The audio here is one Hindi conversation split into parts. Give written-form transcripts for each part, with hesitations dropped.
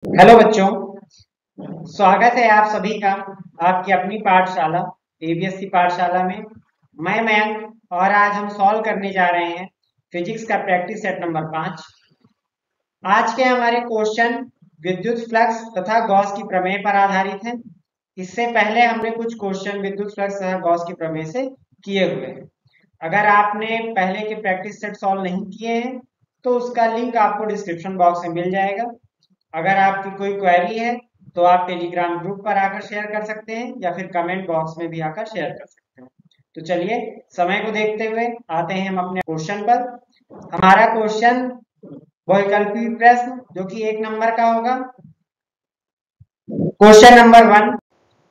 हेलो बच्चों, स्वागत है आप सभी का आपकी अपनी पाठशाला एबीएससी पाठशाला में। मैं मयंक और आज हम सॉल्व करने जा रहे हैं फिजिक्स का प्रैक्टिस सेट नंबर 5। आज के हमारे क्वेश्चन विद्युत फ्लक्स तथा गॉस की प्रमेय पर आधारित हैं। इससे पहले हमने कुछ क्वेश्चन विद्युत फ्लक्स तथा गॉस की प्रमेय से किए हुए हैं। अगर आपने पहले के प्रैक्टिस सेट सॉल्व नहीं किए हैं तो उसका लिंक आपको डिस्क्रिप्शन बॉक्स में मिल जाएगा। अगर आपकी कोई क्वेरी है तो आप टेलीग्राम ग्रुप पर आकर शेयर कर सकते हैं या फिर कमेंट बॉक्स में भी आकर शेयर कर सकते हैं। तो चलिए समय को देखते हुए आते हैं हम अपने क्वेश्चन पर। हमारा क्वेश्चन वैकल्पिक प्रश्न जो कि 1 नंबर का होगा। क्वेश्चन नंबर 1,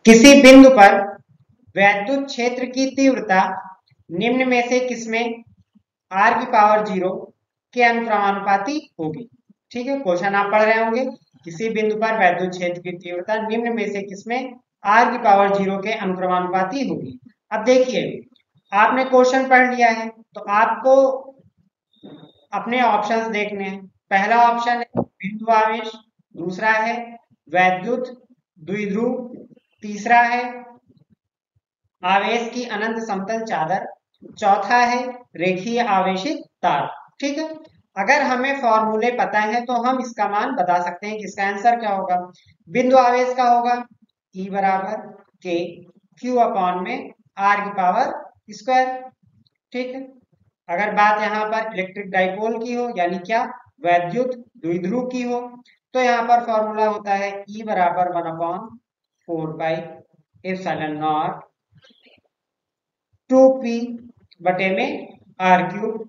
किसी बिंदु पर वैद्युत क्षेत्र की तीव्रता निम्न में से किसमें r की पावर 0 के अनुक्रमानुपाती होगी। ठीक है, क्वेश्चन आप पढ़ रहे होंगे, किसी बिंदु पर वैद्युत क्षेत्र की तीव्रता निम्न में से किसमें r की पावर 0 के अनुक्रमानुपाती होगी। अब देखिए, आपने क्वेश्चन पढ़ लिया है तो आपको अपने ऑप्शंस देखने हैं। पहला ऑप्शन है बिंदु आवेश, दूसरा है वैद्युत द्विध्रुव, तीसरा है आवेश की अनंत समतल चादर, चौथा है रेखीय आवेशित तार। ठीक है, अगर हमें फॉर्मूले पता है तो हम इसका मान बता सकते हैं कि इसका आंसर क्या होगा। बिंदु आवेश का होगा E बराबर के क्यू अपॉन में आर की पावर स्क्वायर। ठीक है, अगर बात यहाँ पर इलेक्ट्रिक डाइपोल की हो यानी क्या वैद्युत द्विध्रुव की हो तो यहाँ पर फॉर्मूला होता है E बराबर 1/4 पाई एप्सिलॉन नॉट 2p बटे में आर क्यूब।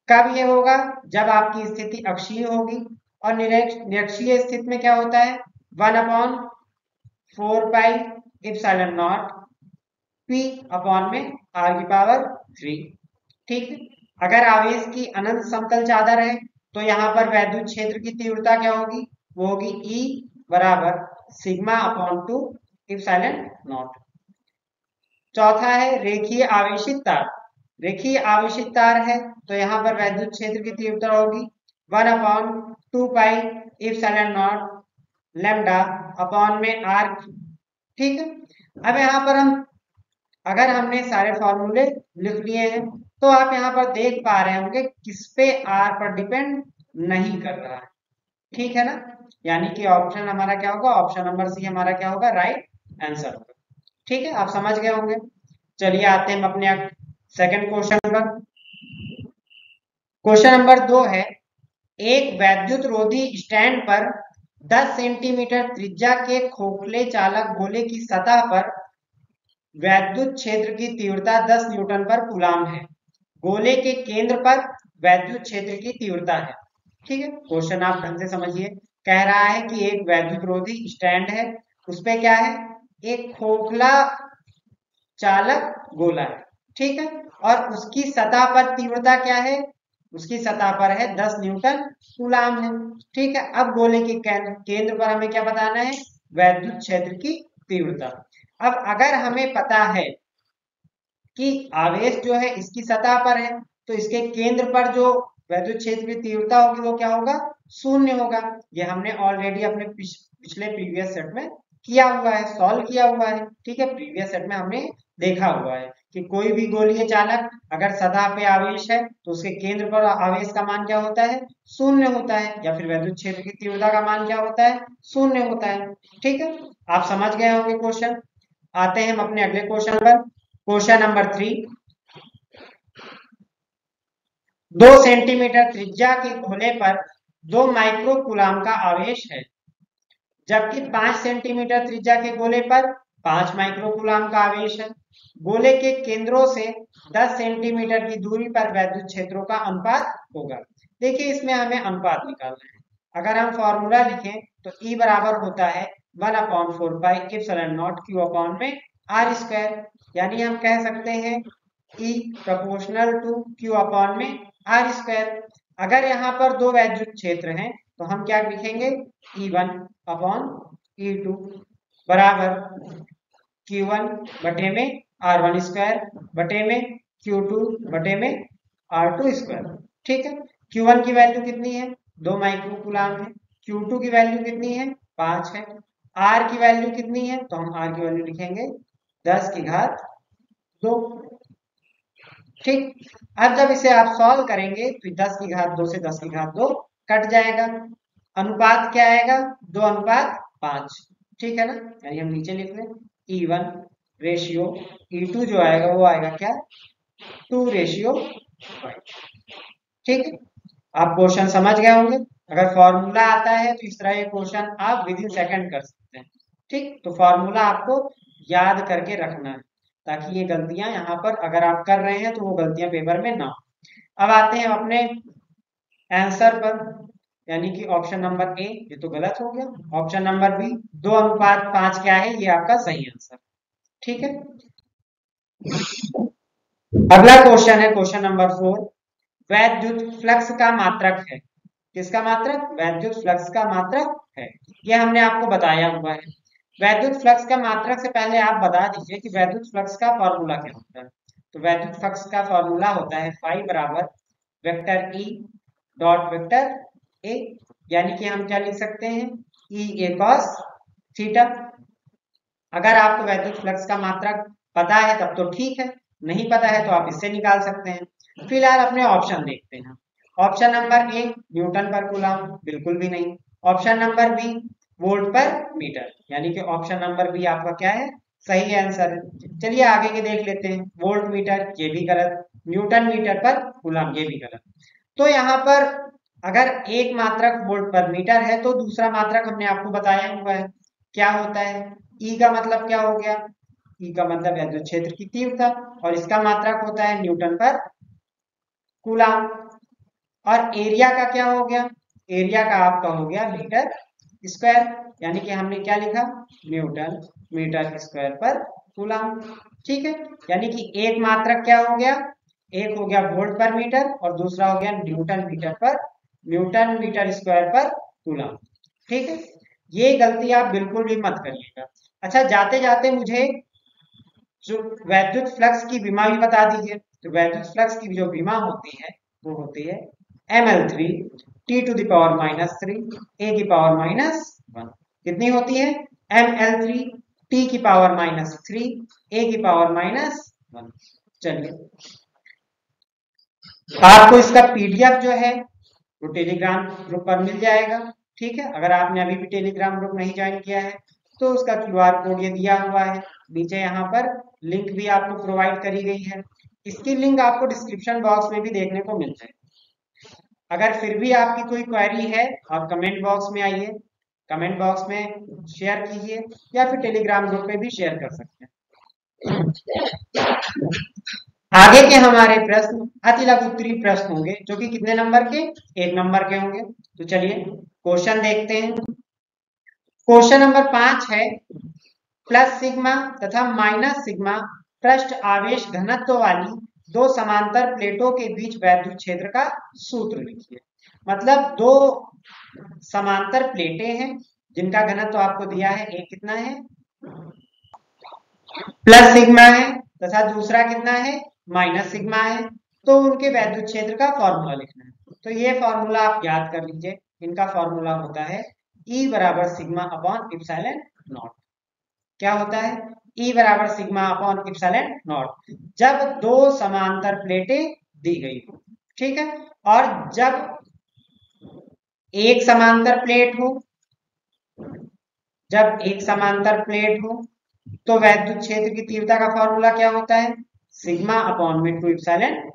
कब ये होगा? जब आपकी स्थिति अक्षीय होगी। और निरक्षीय स्थिति में क्या होता है 1/4 pi epsilon not p upon में आर की पावर 3। ठीक है, अगर आवेश की अनंत समतल चादर है तो यहाँ पर वैद्युत क्षेत्र की तीव्रता क्या होगी? वो होगी E बराबर सिग्मा अपॉन 2 एप्सिलॉन नॉट। चौथा है रेखीय आवेशित तार। रेखीय आवेशित तार है तो यहाँ पर वैद्युत क्षेत्र की तीव्रता होगी 1/2 पाई एप्सिलॉन नॉट लैम्डा अपॉन में आर। ठीक है, अब यहाँ पर हम अगर हमने सारे फॉर्मूले लिख लिए हैं तो आप यहाँ पर देख पा रहे होंगे किस पे आर पर डिपेंड नहीं कर रहा है। ठीक है ना, यानी कि ऑप्शन हमारा क्या होगा, ऑप्शन नंबर सी हमारा क्या होगा, राइट आंसर होगा। ठीक है, आप समझ गए होंगे। चलिए आते हैं अपने सेकंड क्वेश्चन पर। क्वेश्चन नंबर 2 है, एक वैद्युत रोधी स्टैंड पर 10 सेंटीमीटर त्रिज्या के खोखले चालक गोले की सतह पर वैद्युत क्षेत्र की तीव्रता 10 न्यूटन पर कूलाम है। गोले के केंद्र पर वैद्युत क्षेत्र की तीव्रता है। ठीक है, क्वेश्चन आप ढंग से समझिए। कह रहा है कि एक वैद्युत रोधी स्टैंड है, उसपे क्या है, एक खोखला चालक गोला है। ठीक है, और उसकी सतह पर तीव्रता क्या है, उसकी सतह पर है 10 न्यूटन कूलाम है। ठीक है, अब गोले के केंद्र पर हमें क्या बताना है, वैद्युत क्षेत्र की तीव्रता। अब अगर हमें पता है कि आवेश जो है इसकी सतह पर है तो इसके केंद्र पर जो वैद्युत क्षेत्र की तीव्रता होगी वो क्या होगा, शून्य होगा। ये हमने ऑलरेडी अपने पिछले प्रीवियस सेट में किया हुआ है, सॉल्व किया हुआ है। ठीक है, प्रीवियस सेट में हमने देखा हुआ है कि कोई भी गोलीय चालक अगर सतह पे आवेश है तो उसके केंद्र पर आवेश का मान क्या होता है, शून्य होता है, या फिर वैद्युत क्षेत्र की तीव्रता का मान क्या होता है, शून्य होता है। ठीक है, आप समझ गए होंगे क्वेश्चन। आते हैं हम अपने अगले क्वेश्चन पर। क्वेश्चन नंबर 3, 2 सेंटीमीटर त्रिज्या के गोले पर 2 माइक्रो कूलाम का आवेश है, जबकि 5 सेंटीमीटर त्रिज्या के गोले पर 5 माइक्रो कूलाम का आवेश है। गोले के केंद्रों से 10 सेंटीमीटर की दूरी पर वैद्युत क्षेत्रों का अनुपात होगा। देखिए, इसमें हमें अनुपात निकालना है। अगर हम फॉर्मूला लिखें तो E बराबर होता है 1/4 pi epsilon naught q upon में आर स्क्वायर, यानी हम कह सकते हैं E proportional to q upon में आर स्क्वायर। अगर यहाँ पर दो वैद्युत क्षेत्र हैं तो हम क्या लिखेंगे, E1 अपॉन E2 बराबर Q1 बटे में R1 स्क्वायर बटे में Q2 बटे में R2 स्क्वायर। ठीक है, Q1 की वैल्यू कितनी है, 2 माइक्रो कूलाम है। Q2 की वैल्यू कितनी है, 5 है। आर की वैल्यू कितनी है, तो हम आर की वैल्यू लिखेंगे 10 की घात 2। ठीक, अब जब इसे आप सॉल्व करेंगे तो 10 की घात 2 से 10 की घात 2 कट जाएगा। अनुपात क्या आएगा, 2:5। ठीक है ना, यानी हम नीचे लिख लें E1 रेशियो E2 जो आएगा वो आएगा क्या, 2:5। ठीक है, आप क्वेश्चन समझ गए होंगे। अगर फॉर्मूला आता है तो इस तरह ये क्वेश्चन आप विद इन सेकंड कर सकते हैं। ठीक, तो फॉर्मूला आपको याद करके रखना है ताकि ये गलतियां यहाँ पर अगर आप कर रहे हैं तो वो गलतियां पेपर में ना हो। अब आते हैं अपने आंसर पर, यानी कि ऑप्शन नंबर ए ये तो गलत हो गया, ऑप्शन नंबर बी 2:5 क्या है, ये आपका सही आंसर। ठीक है, अगला क्वेश्चन है क्वेश्चन नंबर 4। वैद्युत फ्लक्स का मात्रक है, किसका मात्रक, वैद्युत फ्लक्स का मात्रक है, ये हमने आपको बताया हुआ है। वैद्युत फ्लक्स का मात्रक से पहले आप बता दीजिए कि वैद्युत फ्लक्स का फॉर्मूला क्या होता है। तो वैद्युत फ्लक्स का फॉर्मूला होता है फाई बराबर vector E dot vector A, यानी कि हम क्या लिख सकते हैं, ई ए कॉस थीटा। अगर आपको वैद्युत फ्लक्स का मात्रक पता है तब तो ठीक है, नहीं पता है तो आप इससे निकाल सकते हैं। फिलहाल अपने ऑप्शन देखते हैं। ऑप्शन नंबर ए न्यूटन पर कूलम, बिल्कुल भी नहीं। ऑप्शन नंबर बी वोल्ट पर मीटर, यानी कि ऑप्शन नंबर बी आपका क्या है, सही आंसर है। चलिए आगे के देख लेते हैं। वोल्ट मीटर ये भी गलत, न्यूटन मीटर पर कूलम ये भी गलत। तो यहाँ पर अगर एक मात्रक वोल्ट पर मीटर है तो दूसरा मात्रक हमने आपको बताया हुआ है क्या होता है। ई का मतलब क्या हो गया, ई का मतलब विद्युत क्षेत्र की तीव्रता, और इसका मात्रक होता है न्यूटन पर कूलम। और एरिया का क्या हो गया, एरिया का आपका हो गया मीटर स्क्वायर, यानी कि हमने क्या लिखा, न्यूटन मीटर स्क्वायर पर कूलम। ठीक है, यानी कि एक मात्रक क्या हो गया, एक हो गया वोल्ट पर मीटर और दूसरा हो गया न्यूटन मीटर स्क्वायर पर कूलम। ठीक है, ये गलती आप बिल्कुल भी मत करिएगा। अच्छा, जाते जाते मुझे जो वैद्युत फ्लक्स की विमा भी बता दीजिए। तो वैद्युत फ्लक्स की जो विमा होती है वो होती है ml3 T⁻³ A⁻⁻1। कितनी होती है, ml3 T⁻³ A⁻⁻1। चलिए, आपको इसका पीडीएफ जो है वो टेलीग्राम ग्रुप पर मिल जाएगा। ठीक है, अगर आपने अभी भी टेलीग्राम ग्रुप नहीं ज्वाइन किया है तो उसका क्यूआर कोड ये दिया हुआ है नीचे, यहाँ पर लिंक भी आपको प्रोवाइड करी गई है। इसकी लिंक आपको डिस्क्रिप्शन बॉक्स में भी देखने को मिल जाएगी। अगर फिर भी आपकी कोई क्वेरी है आप कमेंट बॉक्स में आइए, कमेंट बॉक्स में शेयर कीजिए या फिर टेलीग्राम ग्रुप पे भी शेयर कर सकते हैं। आगे के हमारे प्रश्न अति लघुत्तरीय प्रश्न होंगे जो कि कितने नंबर के, 1 नंबर के होंगे। तो चलिए क्वेश्चन देखते हैं। क्वेश्चन नंबर 5 है, प्लस सिग्मा तथा माइनस सिग्मा पृष्ठ आवेश घनत्व वाली दो समांतर प्लेटों के बीच वैद्युत क्षेत्र का सूत्र लिखिए। मतलब दो समांतर प्लेटें हैं जिनका घनत्व आपको दिया है, एक कितना है प्लस सिग्मा है तथा दूसरा कितना है माइनस सिग्मा है, तो उनके वैद्युत क्षेत्र का फॉर्मूला लिखना है। तो ये फॉर्मूला आप याद कर लीजिए, इनका फॉर्मूला होता है E बराबर सिग्मा अपॉन इप्सिलॉन नॉट। क्या होता है, E बराबर सिग्मा अपॉन इप्सिलॉन नॉट जब दो समांतर प्लेटें दी गई हो। ठीक है, और जब एक समांतर प्लेट हो, जब एक समांतर प्लेट हो तो वैद्युत क्षेत्र की तीव्रता का फॉर्मूला क्या होता है, सिग्मा अपॉन में 2 इप्सिलॉन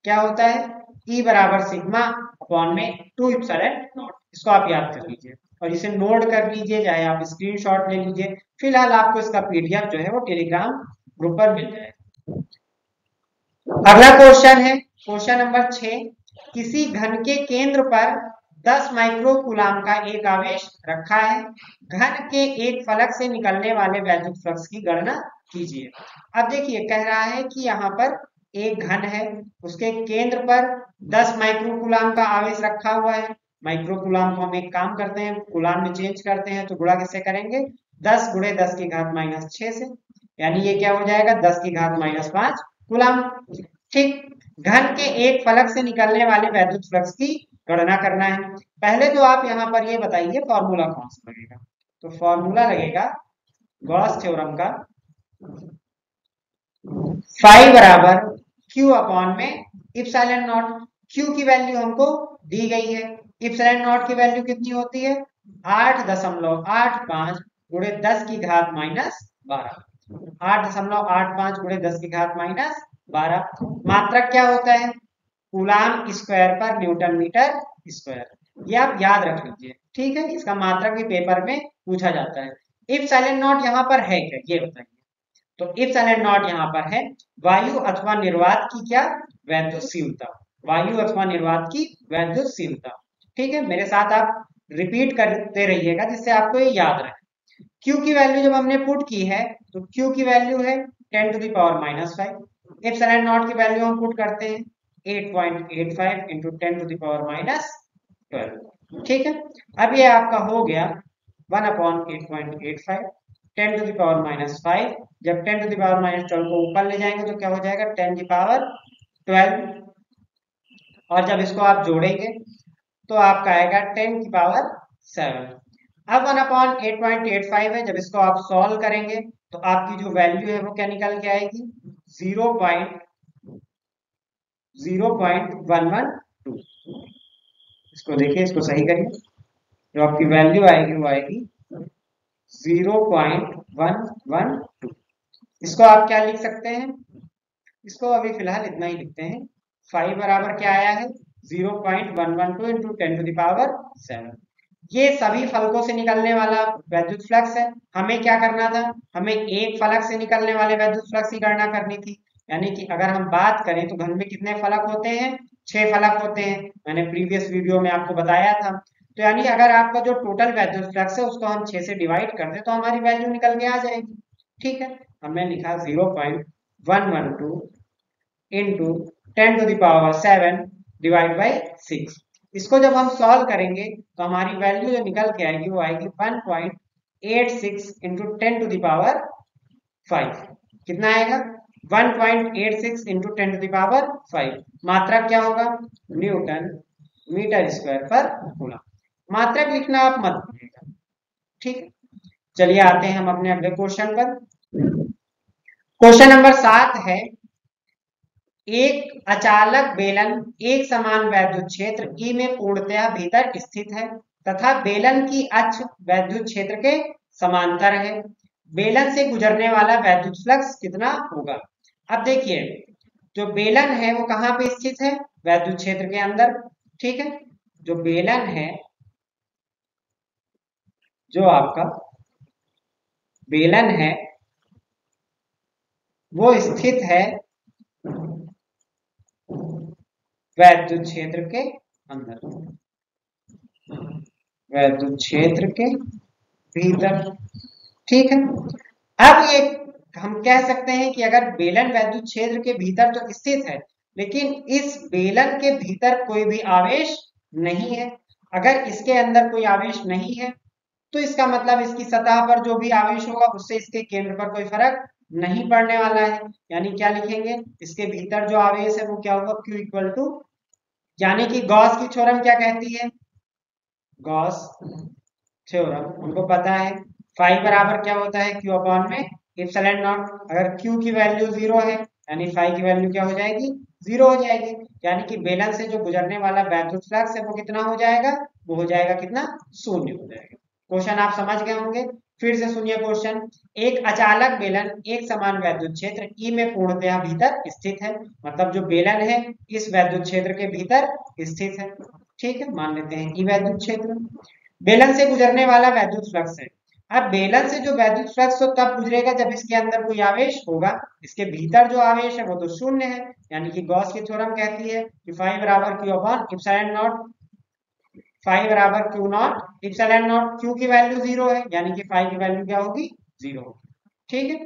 क्या होता है, E बराबर सिग्मा अपॉन में 2 इप्सिलॉन नॉट। इसको आप याद कर लीजिए और इसे नोट कर लीजिए, चाहे आप स्क्रीनशॉट ले लीजिए। फिलहाल आपको इसका पीडीएफ जो है वो टेलीग्राम ग्रुप पर मिल जाएगा। अगला क्वेश्चन है क्वेश्चन नंबर 6। किसी घन के केंद्र पर 10 माइक्रो कूलाम का एक आवेश रखा है, घन के एक फलक से निकलने वाले वैद्युत फ्लक्स की गणना कीजिए। अब देखिए कह रहा है कि यहाँ पर एक घन है, उसके केंद्र पर 10 माइक्रो कूलाम का आवेश रखा हुआ है। माइक्रो कूलाम को हम एक काम करते हैं, कूलाम में चेंज करते हैं, तो गुणा किससे करेंगे, 10 गुणे 10 की घात -6 से, यानी ये क्या हो जाएगा 10 की घात -5 कूलाम। ठीक, घन के एक फलक से निकलने वाले वैद्युत फ्लक्स की गणना करना है। पहले तो आप यहाँ पर ये बताइए फॉर्मूला कौन सा लगेगा। तो फॉर्मूला लगेगा गॉस थ्योरम का, फाई बराबर क्यू अपॉन में इप्सिलॉन नॉट। क्यू की वैल्यू हमको दी गई है, इप्सिलॉन नॉट की वैल्यू कितनी होती है 8.85 गुणे 10 की घात माइनस 12। 8.85 गुणे 10 की घात माइनस 12। मात्रक क्या होता है कूलाम स्क्वायर पर न्यूटन मीटर स्क्वायर। ये आप याद रख लीजिए, ठीक है। इसका मात्रक भी पेपर में पूछा जाता है। इप्सिलॉन नॉट यहाँ पर है क्या ये बताइए। तो इप्सिलॉन नॉट यहाँ पर है वायु अथवा निर्वात की क्या वैद्युतशीलता, वायु अथवा निर्वात की वैद्युतशीलता। ठीक है, मेरे साथ आप रिपीट करते रहिएगा जिससे आपको ये याद रहे। Q की वैल्यू जब हमने पुट की है तो Q की वैल्यू है 10 to the power -5। Epsilon naught की वैल्यू हम पुट करते हैं 8.85 इंटू 10 टू द पावर -12। ठीक है, अब ये आपका हो गया 1/8.85 10 टू द पावर -5। जब 10 टू द पावर -12 को ऊपर ले जाएंगे तो क्या हो जाएगा 10 की पावर 12, और जब इसको आप जोड़ेंगे तो आपका आएगा 10 की पावर 7। अब 1/8.85 है, जब इसको आप सॉल्व करेंगे तो आपकी जो वैल्यू है वो क्या निकल के आएगी 0.0112। इसको देखिए, इसको सही करिए, जो आपकी वैल्यू आएगी वो आएगी 0.112। इसको आप क्या लिख सकते हैं, इसको अभी फिलहाल इतना ही लिखते हैं। 5 बराबर क्या आया है 0.112 इंटू 10 टू द पावर 7। ये सभी फलकों से निकलने वाला वैद्युत फ्लक्स है। हमें क्या करना था, हमें एक फलक से निकलने वाले वैद्युत फ्लक्स की गणना करनी थी। यानी कि अगर हम बात करें तो घन में कितने फलक होते हैं 6 फलक होते हैं, मैंने प्रीवियस वीडियो में आपको बताया था। तो यानी अगर आपका जो टोटल वैद्युत फ्लक्स है उसको हम 6 से डिवाइड कर दें तो हमारी वैल्यू निकल के आ जाएगी। ठीक है, हमने लिखा 0.112 into 10 to the power 7 divide by 6। इसको जब हम सॉल्व करेंगे तो हमारी वैल्यू जो निकल के आएगी वो आएगी 1.86 इंटू 10 टू द पावर 5। कितना आएगा 1.86 इंटू 10 टू द पावर 5। मात्रक क्या होगा न्यूटन मीटर स्क्वायर पर कूलम। मात्रक लिखना आप मत भूलिएगा, ठीक है। चलिए आते हैं हम अपने अगले क्वेश्चन पर। क्वेश्चन नंबर 7 है, एक अचालक बेलन एक समान वैद्युत क्षेत्र E में पूर्णतया भीतर स्थित है तथा बेलन की अक्ष वैद्युत क्षेत्र के समांतर है। बेलन से गुजरने वाला वैद्युत फ्लक्स कितना होगा। अब देखिए, जो बेलन है वो कहाँ पे स्थित है वैद्युत क्षेत्र के अंदर। ठीक है, जो बेलन है, जो आपका बेलन है वो स्थित है वैद्युत क्षेत्र के अंदर, वैद्युत क्षेत्र के भीतर। ठीक है, अब ये हम कह सकते हैं कि अगर बेलन वैद्युत क्षेत्र के भीतर तो स्थित है, लेकिन इस बेलन के भीतर कोई भी आवेश नहीं है। अगर इसके अंदर कोई आवेश नहीं है तो इसका मतलब इसकी सतह पर जो भी आवेश होगा उससे इसके केंद्र पर कोई फर्क नहीं पड़ने वाला है। यानी क्या लिखेंगे, इसके भीतर जो आवेश है वो क्या होगा Q इक्वल टू, यानी कि गॉस की थ्योरम क्या कहती है, गॉस थ्योरम हमको पता है फाई बराबर क्या होता है Q अपॉन में इप्सिलॉन नॉट। अगर Q की वैल्यू 0 है यानी फाई की वैल्यू क्या हो जाएगी 0 हो जाएगी। यानी कि बेलन से जो गुजरने वाला वैद्युत फ्लक्स है वो कितना हो जाएगा, वो हो जाएगा कितना 0 हो जाएगा। क्वेश्चन आप समझ गए होंगे, फिर से सुनिए क्वेश्चन। एक अचालक बेलन एक समान वैद्युत क्षेत्र E में पूर्णतया भीतर स्थित है, मतलब जो बेलन है इस वैद्युत क्षेत्र के भीतर स्थित है। ठीक है, मान लेते हैं E वैद्युत क्षेत्र। बेलन से गुजरने वाला वैद्युत फ्लक्स है। अब बेलन से जो वैद्युत फ्लक्स तो तब गुजरेगा जब इसके अंदर कोई आवेश होगा, इसके भीतर जो आवेश है वो तो शून्य है। यानी कि गॉस की थ्योरम कहती है कि फाई बराबर Q upon epsilon naught, phi बराबर Q naught epsilon naught. Q की वैल्यू 0 है यानी कि फाई की वैल्यू क्या होगी 0 होगी। ठीक है,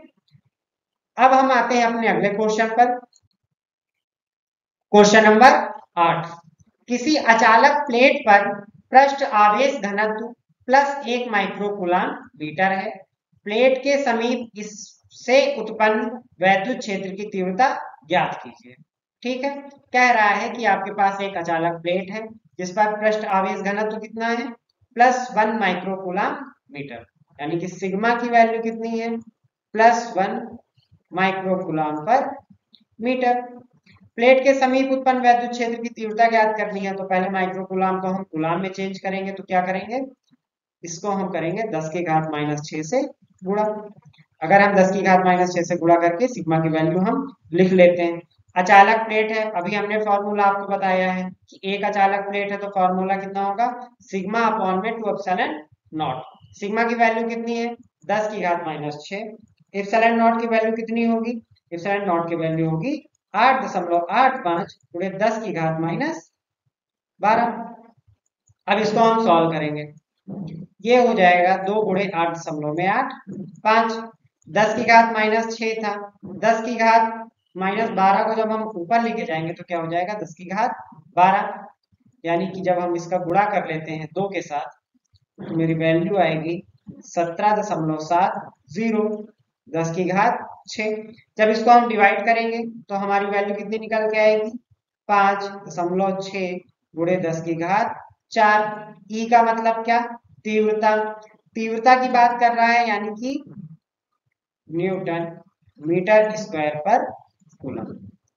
अब हम आते हैं अपने अगले क्वेश्चन पर। क्वेश्चन नंबर 8, किसी अचालक प्लेट पर पृष्ठ आवेश घनत्व +1 माइक्रोकूलाम मीटर है। प्लेट के समीप इससे उत्पन्न वैद्युत क्षेत्र की तीव्रता ज्ञात कीजिए। ठीक है, कह रहा है कि आपके पास एक अचालक प्लेट है जिस पर पृष्ठ आवेश घनत्व कितना है, +1 माइक्रोकूलम मीटर, यानी कि सिग्मा की वैल्यू कितनी है, +1 माइक्रोकूलम पर मीटर। प्लेट के समीप उत्पन्न वैद्युत क्षेत्र की तीव्रता ज्ञात करनी है, तो पहले माइक्रोकूलम को हम कूलम में चेंज करेंगे, तो क्या करेंगे, इसको हम करेंगे 10 की घात -6 से गुणा। अगर हम 10 की घात -6 से गुणा करके सिग्मा की वैल्यू हम लिख लेते हैं। अचालक प्लेट है, अभी हमने फॉर्मूला आपको बताया है कि एक अचालक प्लेट है तो फॉर्मूला कितना होगा, सिग्मा अपॉन में 2 एप्सिलॉन नॉट। सिग्मा की वैल्यू कितनी है, 10 की घात -6। एप्सिलॉन नॉट की वैल्यू कितनी होगी, एप्सिलॉन नॉट की वैल्यू होगी 8.85 गुणे 10 की घात -12। अब इसको हम सॉल्व करेंगे, ये हो जाएगा 2 गुणे 8.8 5। 10 की घात -6 था, 10 की घात -12 को जब हम ऊपर लेके जाएंगे तो क्या हो जाएगा, 10 की घात 12, यानी कि जब हम इसका गुणा कर लेते हैं 2 के साथ तो मेरी वैल्यू आएगी 17.70, 10 की घात 6। जब इसको हम डिवाइड करेंगे तो हमारी वैल्यू कितनी निकल के आएगी, 5.6 गुणे 10 की घात 4। ई का मतलब क्या, तीव्रता, तीव्रता की बात कर रहा है, यानी कि न्यूटन मीटर स्क्वायर पर कूलम।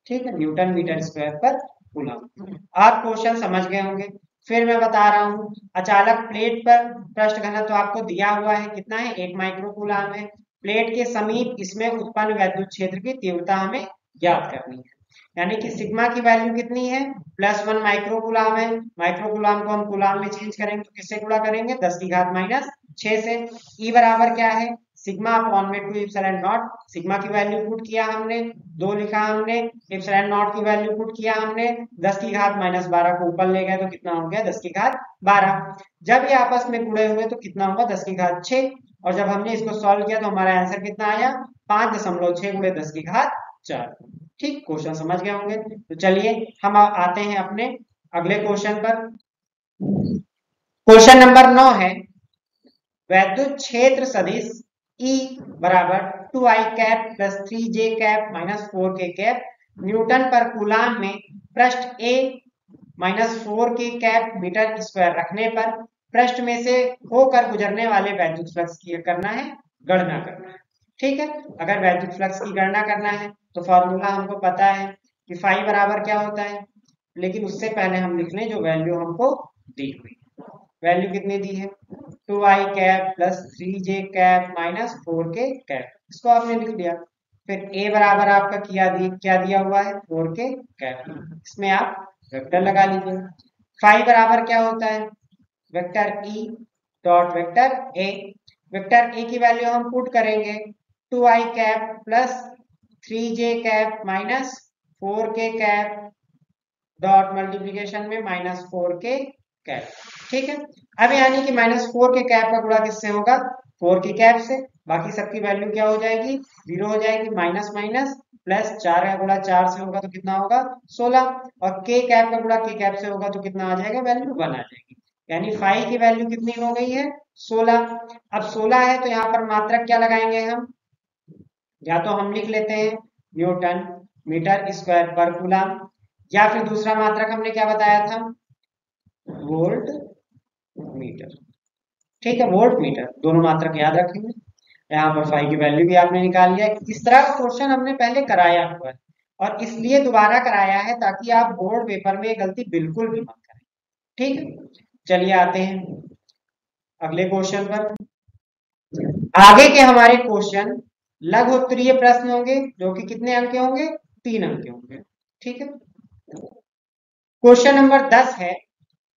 ठीक है, न्यूटन मीटर स्क्वायर पर कूलम। आप क्वेश्चन समझ गए होंगे। फिर मैं बता रहा हूं, अचालक प्लेट पर पृष्ठ घनत्व तो आपको दिया हुआ है, कितना है, 1 माइक्रोकूलम है। प्लेट के समीप इसमें उत्पन्न वैद्युत क्षेत्र की तीव्रता हमें ज्ञात करनी है, यानी कि सिग्मा की वैल्यू कितनी है, +1 माइक्रोकूलम है। माइक्रोकूलम को हम कूलम में चेंज करेंगे तो किससे गुणा करेंगे, 10 की घात -6 से। ई बराबर क्या है, सिग्मा अपॉन में 2 एप्सिलॉन नॉट। सिग्मा की वैल्यू पुट किया हमने, 2 लिखा हमने, एप्सिलॉन नॉट की वैल्यू पुट किया हमने, 10 की घात -12 को ऊपर ले गए तो कितना हो गया, 10 की घात 12। जब ये आपस में गुणे हुए तो कितना होगा, 10 की घात 6। और जब हमने इसको सॉल्व किया तो हमारा आंसर कितना आया, 5.6 गुणे 10 की घात 4। ठीक, क्वेश्चन समझ गए होंगे। तो चलिए हम आते हैं अपने अगले क्वेश्चन पर। क्वेश्चन नंबर 9 है, वैद्युत क्षेत्र सदिश E बराबर 2i cap plus 3j cap minus 4k cap Newton पर कूलम में पृष्ठ A -4k cap metre square रखने पर पृष्ठ में से होकर गुजरने वाले वैद्युत फ्लक्स की करना है, गणना करना है। ठीक है, अगर वैद्युत फ्लक्स की गणना करना है तो फॉर्मूला हमको पता है कि फाई बराबर क्या होता है, लेकिन उससे पहले हम लिख लें जो वैल्यू हमको दी हुई। वैल्यू कितनी दी है, 2i cap plus 3j cap minus 4k cap, इसको आपने लिख लिया। फिर a बराबर आपका क्या दिया हुआ है, 4k कैप, इसमें आप वेक्टर लगा लीजिए। फाई बराबर क्या होता है, vector e dot vector a। Vector a की वैल्यू हम पुट करेंगे, 2i cap plus 3j cap minus 4k cap dot multiplication में -4k कैप। ठीक है, अब यानी कि -4k कैप का गुणा किससे होगा, 4 की कैप से। बाकी सबकी वैल्यू क्या हो जाएगी, 0 हो जाएगी, माइनस माइनस प्लस 4 का गुणा 4 से होगा तो कितना होगा, 16। और k कैप का गुणा k कैप से होगा तो कितना आ जाएगा, वैल्यू 1 आ जाएगी। यानी फाई की वैल्यू कितनी हो गई है, 16। अब 16 है तो यहाँ पर मात्रक क्या लगाएंगे हम, या तो हम लिख लेते हैं न्यूटन मीटर स्क्वायर पर कूलम, या फिर दूसरा मात्रक हमने क्या बताया था, वोल्ट मीटर। ठीक है, वोल्ट मीटर, दोनों मात्रक याद रखेंगे। यहाँ पर फाई की वैल्यू भी आपने निकाल लिया। इस तरह का क्वेश्चन हमने पहले कराया हुआ है और इसलिए दोबारा कराया है ताकि आप बोर्ड पेपर में गलती बिल्कुल भी मत करें। ठीक है, चलिए आते हैं अगले क्वेश्चन पर। आगे के हमारे क्वेश्चन लघु उत्तरीय प्रश्न होंगे जो कि कितने अंक के होंगे, 3 अंक के होंगे। ठीक है, क्वेश्चन नंबर 10 है,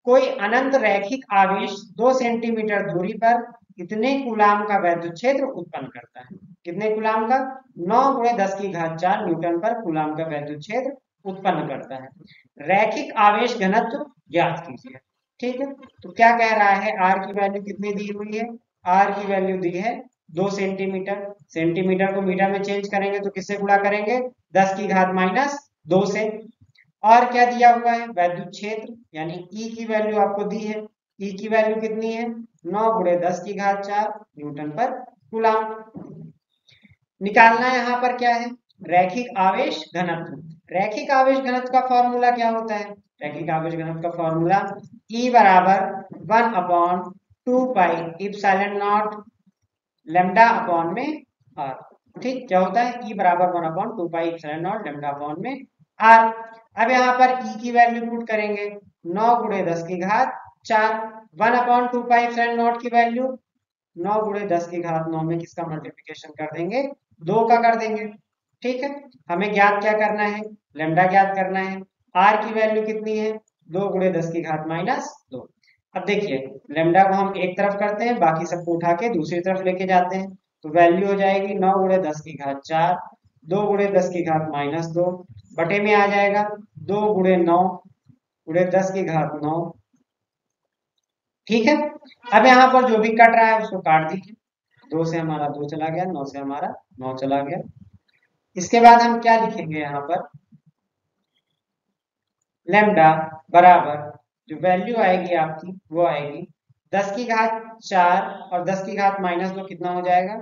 कोई अनंत रैखिक आवेश 2 सेंटीमीटर दूरी पर कितने कूलाम का वैद्युत क्षेत्र उत्पन्न करता है, कितने कूलाम का, 9 गुणे 10 की घात 4 न्यूटन पर कूलाम का वैद्युत क्षेत्र उत्पन्न करता है। रैखिक आवेश घनत्व ज्ञात कीजिए। ठीक है, तो क्या कह रहा है, आर की वैल्यू कितनी दी हुई है, आर की वैल्यू दी है 2 सेंटीमीटर। सेंटीमीटर को मीटर में चेंज करेंगे तो किससे गुणा करेंगे, 10 की घात -2 से। और क्या दिया हुआ है, वैद्युत क्षेत्र, यानी ई की वैल्यू आपको दी है, ई की वैल्यू कितनी है, 9 गुणे 10 की घात 4 न्यूटन पर कूलम। निकालना यहाँ पर क्या है, रैखिक आवेश घनत्व। रैखिक आवेश घनत्व का फॉर्मूला क्या होता है, रैखिक आवेश घनत्व का फॉर्मूला E बराबर 1/2 पाई इप्सिलॉन नॉट लैम्डा अपॉन में r। ठीक, क्या होता है? E बराबर 1/2 पाई इप्सिलॉन नॉट लैम्डा अपॉन में r। अब यहाँ पर E की वैल्यू पुट करेंगे 9 गुणे 10 की घात 4। 1/2 पाई इप्सिलॉन नॉट की वैल्यू 9 गुणे 10 की घात 9 में किसका मल्टीप्लिकेशन कर देंगे? 2 का कर देंगे। ठीक है, हमें ज्ञात क्या करना है? लैम्डा ज्ञात करना है। r की वैल्यू कितनी है? 2 गुणे 10 की घात -2। अब देखिए, लैम्डा को हम एक तरफ करते हैं, बाकी सबको उठा के दूसरी तरफ लेके जाते हैं, तो वैल्यू हो जाएगी 9 गुणे 10 की घात 4, 2 गुणे 10 की घात -2 बटे में आ जाएगा 2 गुणे 9 गुणे 10 की घात 9। ठीक है, अब यहाँ पर जो भी कट रहा है उसको काट दीजिए। 2 से हमारा 2 चला गया, 9 से हमारा 9 चला गया। इसके बाद हम क्या लिखेंगे यहाँ पर? लैम्डा बराबर जो वैल्यू आएगी आपकी वो आएगी 10 की घात 4 और 10 की घात -2 कितना हो जाएगा?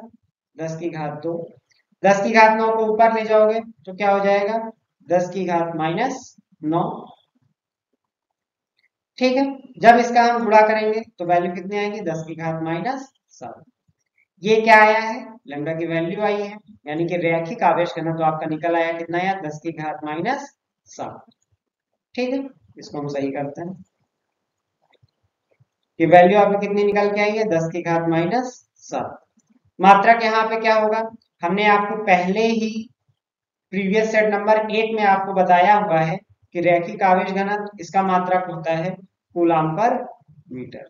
10 की घात 2। 10 की घात 9 को ऊपर ले जाओगे तो क्या हो जाएगा? 10 की घात -9। ठीक है, जब इसका हम गुणा करेंगे तो वैल्यू कितनी आएगी? 10 की घात -7। ये क्या आया है? लैम्डा की वैल्यू आई है, यानी कि रैखिक आवेश घनत्व तो आपका निकल आया, कितना आया? 10 की घात -7। ठीक है, इसको हम सही करते हैं कि वैल्यू आपकी कितनी निकल के आई है? 10 की घात -7। मात्रक यहाँ पे क्या होगा? हमने आपको पहले ही प्रीवियस सेट नंबर 1 में आपको बताया हुआ है कि रैखिक आवेश घनत्व इसका मात्रक होता है कूलाम पर मीटर।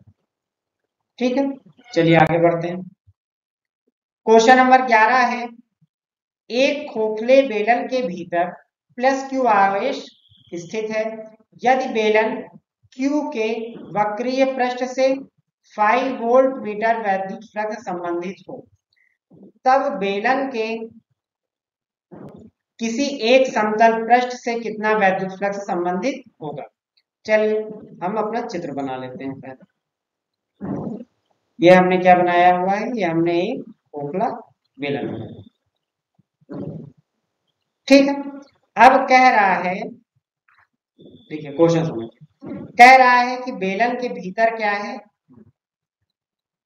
ठीक है, चलिए आगे बढ़ते हैं। क्वेश्चन नंबर 11 है, एक खोखले बेलन के भीतर +q आवेश स्थित है। यदि बेलन Q के वक्रीय पृष्ठ से 5 वोल्ट मीटर वैद्युत फ्लक्स संबंधित हो, तब बेलन के किसी एक समतल पृष्ठ से कितना वैद्युत फ्लक्स संबंधित होगा? चलिए हम अपना चित्र बना लेते हैं पहले। ये हमने क्या बनाया हुआ है? ये हमने एक खोखला बेलन बनाया। ठीक है, अब कह रहा है, देखिए क्वेश्चन समझिए, कह रहा है कि बेलन के भीतर क्या है?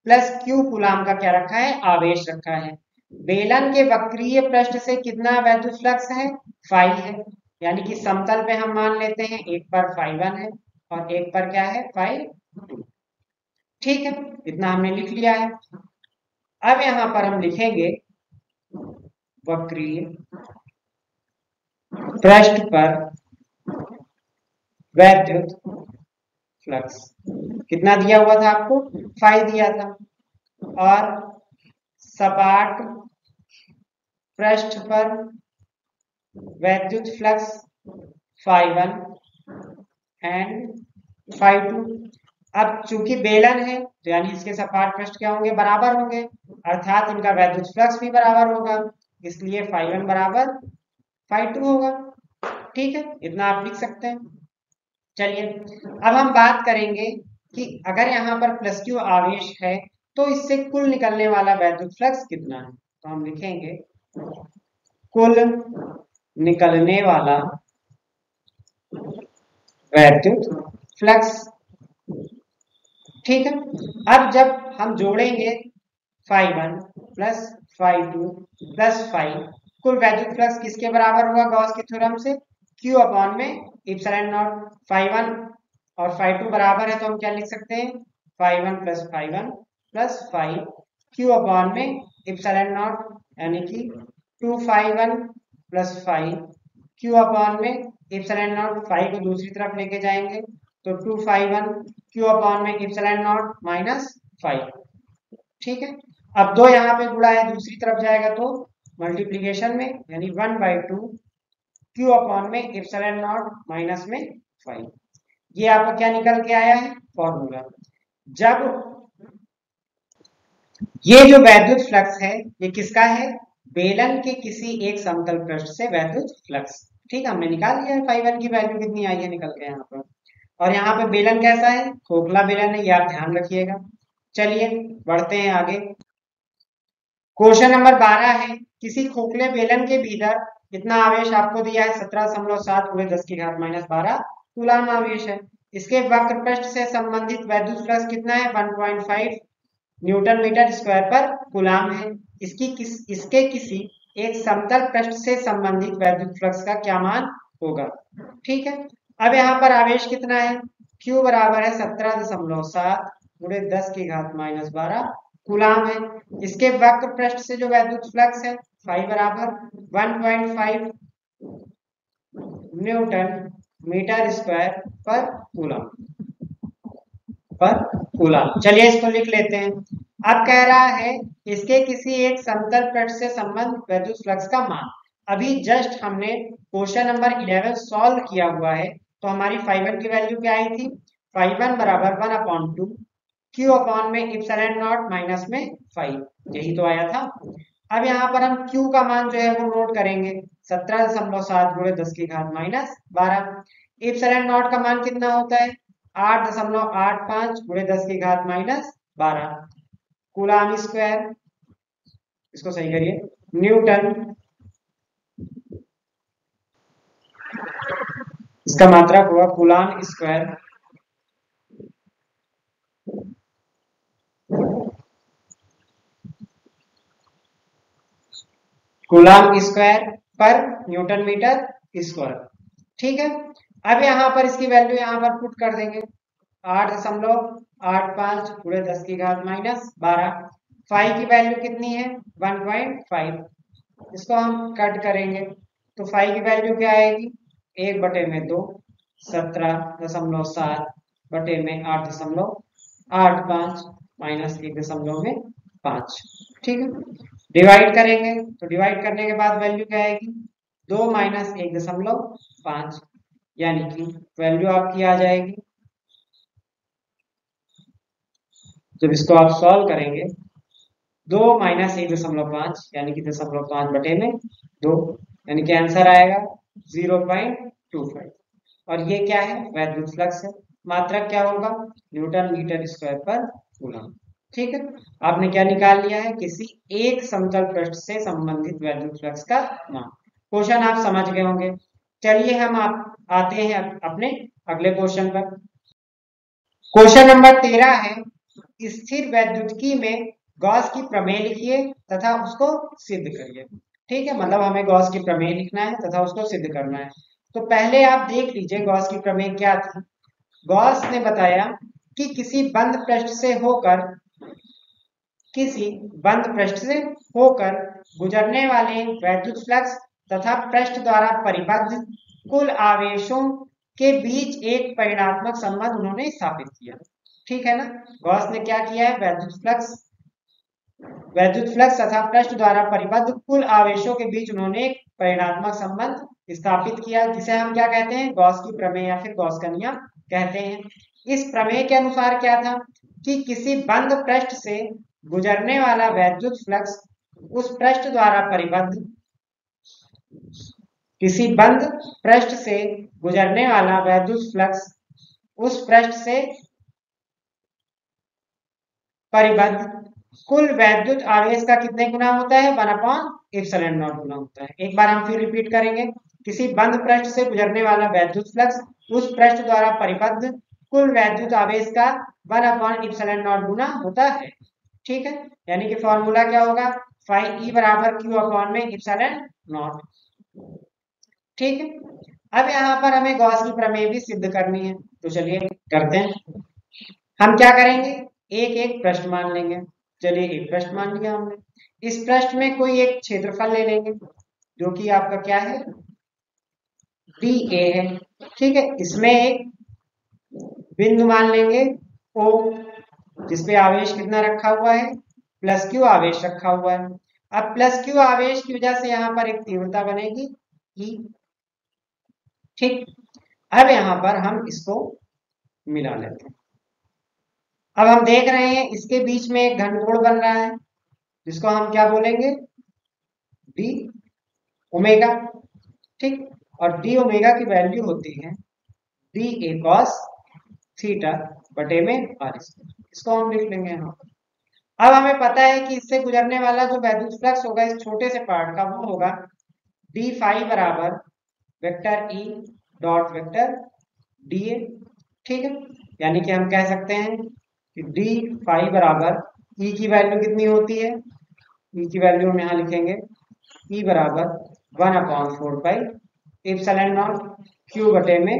+q कूलाम का क्या रखा है? आवेश रखा है। बेलन के वक्रीय पृष्ठ से कितना वैद्युत फ्लक्स है? फाई है, यानी कि समतल पे हम मान लेते हैं एक पर φ1 है और एक पर क्या है? φ2। ठीक है, इतना हमने लिख लिया है। अब यहां पर हम लिखेंगे वक्रीय पृष्ठ पर वैद्युत फ्लक्स कितना दिया हुआ था आपको? फाई दिया था। और सपाट पृष्ठ पर वैद्युत फ्लक्स φ1 एंड φ2। अब चूंकि बेलन है तो यानी इसके सपाट पृष्ठ क्या होंगे? बराबर होंगे, अर्थात इनका वैद्युत फ्लक्स भी बराबर होगा, इसलिए φ1 बराबर φ2 होगा। ठीक है, इतना आप लिख सकते हैं। चलिए अब हम बात करेंगे कि अगर यहाँ पर +q आवेश है तो इससे कुल निकलने वाला वैद्युत फ्लक्स कितना है? तो हम लिखेंगे कुल निकलने वाला वैद्युत फ्लक्स। ठीक है, अब जब हम जोड़ेंगे φ1 + φ2 + φ, कुल वैद्युत फ्लक्स किसके बराबर होगा? गॉस के थ्योरम से q अपॉन में इप्सिलॉन नॉट। φ1 और φ2 बराबर है तो हम क्या लिख सकते हैं? φ1 + φ1 + φ q अपॉन में इप्सिलॉन नॉट, यानी कि 2φ1 + φ q अपॉन में इप्सिलॉन नॉट। φ को दूसरी तरफ लेके जाएंगे तो 2φ1 q अपॉन में इप्सिलॉन नॉट -φ। ठीक है, अब 2 यहाँ पे गुणा है, दूसरी तरफ जाएगा तो मल्टीप्लीकेशन में, यानी 1/2 q अपॉन में इप्सिलॉन नॉट माइनस में φ। ये आपका क्या निकल के आया है? फॉर्मूला। जब ये जो वैद्युत फ्लक्स है ये किसका है? बेलन के किसी एक समतल पृष्ठ से वैद्युत फ्लक्स। ठीक है, हमने निकाल लिया है φ1 की वैल्यू कितनी आई है निकल के यहाँ पर। और यहाँ पे बेलन कैसा है? खोखला बेलन है, ये आप ध्यान रखिएगा। चलिए बढ़ते हैं आगे। क्वेश्चन नंबर 12 है, किसी खोखले बेलन के भीतर कितना आवेश आपको दिया है? 17.7 × 10 की घात -12 कूलाम आवेश है। इसके वक्र पृष्ठ से संबंधित वैद्युत फ्लक्स कितना है? 1.5 न्यूटन मीटर स्क्वायर पर कूलाम है। इसके किसी एक समतल पृष्ठ से संबंधित वैद्युत फ्लक्स का क्या मान होगा? ठीक है, अब यहाँ पर आवेश कितना है? Q बराबर है 17.7 गुणे 10 की घात -12 कूलाम है। इसके वक्र पृष्ठ से जो वैद्युत फ्लक्स है फाई बराबर 1.5 न्यूटन मीटर स्क्वायर पर कूलाम। चलिए इसको लिख लेते हैं। अब कह रहा है इसके किसी एक समतल पृष्ठ से संबंध वैद्युत फ्लक्स का मान। अभी जस्ट हमने क्वेश्चन नंबर 11 सॉल्व किया हुआ है, तो हमारी φ1 की वैल्यू क्या आई थी? φ1 बराबर 1/2 Q अपॉन में इप्सिलॉन नॉट माइनस में फाइव, यही तो आया था। अब यहाँ पर हम Q का मान जो है वो नोट करेंगे 17.7 गुणे 10 की घात -12। इप्सिलॉन नॉट का मान कितना होता है? 8.85 गुणे 10 की घात -12 कूलाम स्क्वायर, इसको सही करिए, न्यूटन, इसका मात्रक हुआ कूलाम स्क्वायर कूलाम स्क्वायर पर न्यूटन मीटर स्क्वायर। ठीक है, अब यहाँ पर इसकी वैल्यू यहाँ पर पुट कर देंगे 8.85 गुणे 10 की घात -12। फाई की वैल्यू कितनी है? 1.5। इसको हम कट करेंगे तो फाई की वैल्यू क्या आएगी? 1/2 17.7 बटे में 8.85 माइनस 1.5। ठीक है, डिवाइड करेंगे तो डिवाइड करने के बाद वैल्यू क्या आएगी? 2 माइनस 1.5, यानी कि वैल्यू आपकी आ जाएगी, जब इसको आप सॉल्व करेंगे 2 माइनस 1.5 यानी कि 0.5 बटे में 2, यानी कि आंसर आएगा 0.25। और ये क्या है? वैद्युत फ्लक्स है। मात्रक क्या होगा? न्यूटन मीटर स्क्वायर पर कूलम। ठीक है, आपने क्या निकाल लिया है? किसी एक समतल पृष्ठ से संबंधित वैद्युत फ्लक्स का मान। क्वेश्चन आप समझ गए होंगे। चलिए हम आप आते हैं अपने अगले क्वेश्चन पर। क्वेश्चन नंबर 13 है, स्थिर वैद्युतिकी में गॉस की प्रमेय लिखिए तथा उसको सिद्ध करिए। ठीक है, मतलब हमें गॉस की प्रमेय लिखना है तथा उसको सिद्ध करना है। तो पहले आप देख लीजिए गॉस की प्रमेय क्या थी। गॉस ने बताया कि किसी बंद पृष्ठ से होकर गुजरने वाले वैद्युत फ्लक्स तथा पृष्ठ द्वारा परिबद्ध कुल आवेशों के बीच एक परिणात्मक संबंध उन्होंने स्थापित किया। ठीक है ना, गॉस ने क्या किया है? वैद्युत फ्लक्स तथा पृष्ठ द्वारा परिबद्ध कुल आवेशों के बीच उन्होंने एक परिणात्मक संबंध स्थापित किया, जिसे हम क्या कहते हैं? गॉस की प्रमेय या फिर गॉस का नियम कहते हैं। इस प्रमेय के अनुसार क्या था कि किसी बंद पृष्ठ से गुजरने वाला वैद्युत फ्लक्स उस पृष्ठ द्वारा परिबद्ध किसी बंद पृष्ठ से गुजरने वाला वैद्युत फ्लक्स उस पृष्ठ से परिबद्ध कुल वैद्युत आवेश का कितने गुना होता है? 1/ε0 गुना होता है। एक बार हम फिर रिपीट करेंगे, किसी बंद पृष्ठ से गुजरने वाला वैद्युत फ्लक्स उस पृष्ठ द्वारा परिबद्ध कुल वैद्युत आवेश का 1/ε0 गुना होता है। ठीक है, यानी कि फॉर्मूला क्या होगा? φE बराबर Q अपॉन में ε0। ठीक है, अब यहाँ पर हमें गॉस की प्रमेय भी सिद्ध करनी है, तो चलिए करते हैं। हम क्या करेंगे? एक एक पृष्ठ मान लेंगे। चलिए एक पृष्ठ मान लिया हमने। इस पृष्ठ में कोई एक क्षेत्रफल ले लेंगे जो कि आपका क्या है? DA है। ठीक है, इसमें एक बिंदु मान लेंगे O, जिसपे आवेश कितना रखा हुआ है? +Q आवेश रखा हुआ है। अब +Q आवेश की वजह से यहाँ पर एक तीव्रता बनेगी E। ठीक, अब यहाँ पर हम इसको मिला लेते हैं। अब हम देख रहे हैं इसके बीच में एक घनकोण बन रहा है, जिसको हम क्या बोलेंगे? D omega. ठीक, और डी ओमेगा की वैल्यू होती है DA cos थीटा बटे में R स्क्वायर। इसको हम लिख लेंगे यहाँ। अब हमें पता है कि इससे गुजरने वाला जो वैद्युत फ्लक्स होगा इस छोटे से पार्ट का, वो होगा D फाई बराबर vector E dot vector D A. ठीक है, यानी कि हम कह सकते हैं कि डी फाई बराबर ई की वैल्यू कितनी होती है, ई की वैल्यू हम यहाँ लिखेंगे, ई बराबर 1/4 पाई एप्सिलॉन नॉट क्यू बटे में